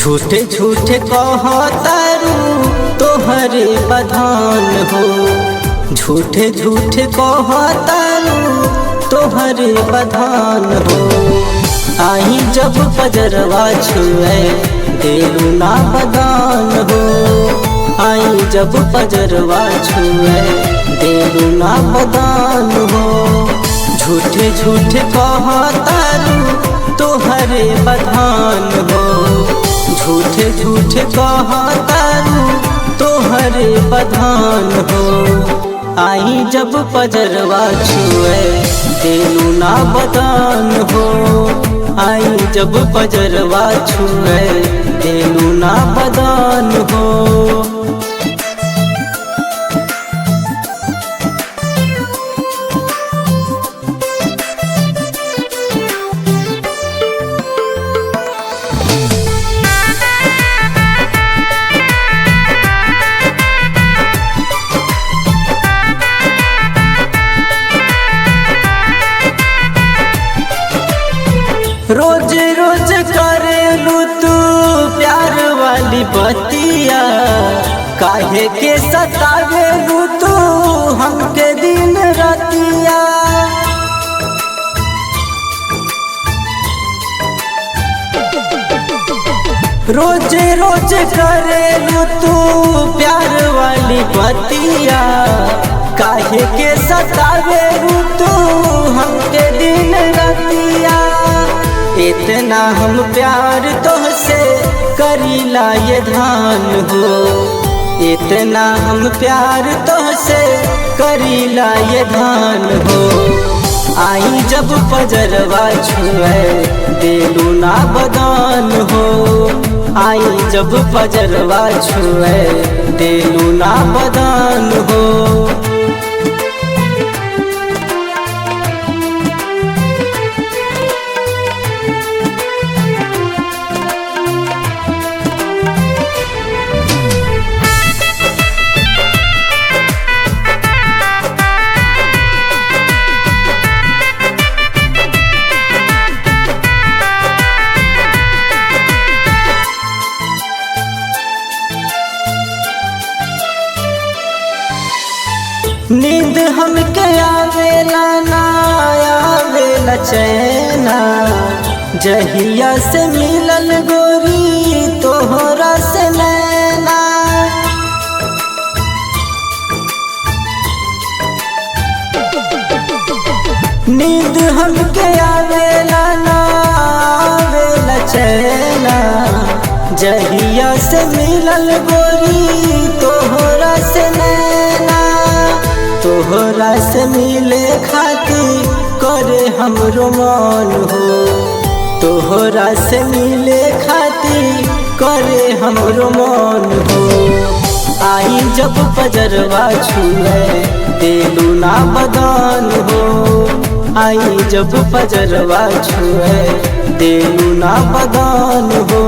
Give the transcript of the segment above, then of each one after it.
झूठे झूठे कहतारू तोहरे बधान हो, झूठे झूठे कहतारू तोहरे बधान हो। आई जब पजरवा छुए देलू ना बदान हो, आई जब पजरवा छुए देलू ना बदान हो। झूठे झूठे कहतारू तोहरे बधान हो, झूठे झूठे कहतारू तोहरे बधान हो। आई जब पजरवा छुए देलू ना बदान हो, आई जब पजरवा छुए देलू ना बदान हो। रोज रोज करेलू तू प्यार वाली बतिया, काहे के सतावेलू तू हमके दिन रातिया। रोज रोज करेलू तू प्यार वाली बतिया, काहे के सतावेलू तू हमके दिन रातिया। इतना हम प्यार तोहसे करीला ये धान हो, इतना हम प्यार तोहसे करीला ये धान हो। आई जब पजरवा छुए देलू ना बदान हो, आई जब पजरवा छुए देलू ना बदान हो। नींद हमके आवेला ना आवेला चैना, जहिया से मिलल गोरी तोहरा से नैना। नींद हमके आवेला ना आवेला चैना, जहिया से मिलल गोरी तोहरा से नैना। तोहरा से मिले खातिर करे हमरो मन हो, तोहरा से मिले खातिर करे हमरो मन हो। आई जब पजरवा छुए देलू ना बदान हो, आई जब पजरवा छुए देलू ना बदान हो।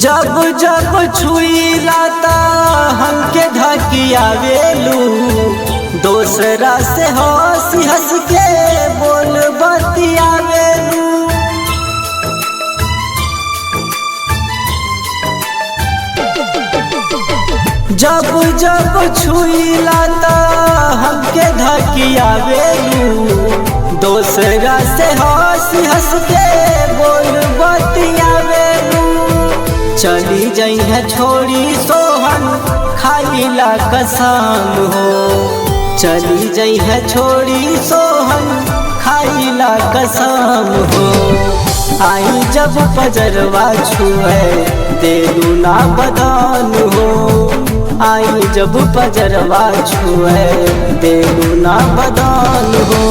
जब जब छुईला ता हमके धकियावेलू, दोसरा से हंसी हंस के बोल बतियावेलू। जब जब छुईला ता हमके धकियावेलू, दोसरा से हंसी हंस के बोल बतियावेलू। चली जई है छोड़ी सोहन खाइला कसम हो, चली जई है छोड़ी सोहन खाइला कसम हो। आई जब पजरवा छुए देलू ना बदन हो। आई जब पजरवा छुए देलू ना बदन हो।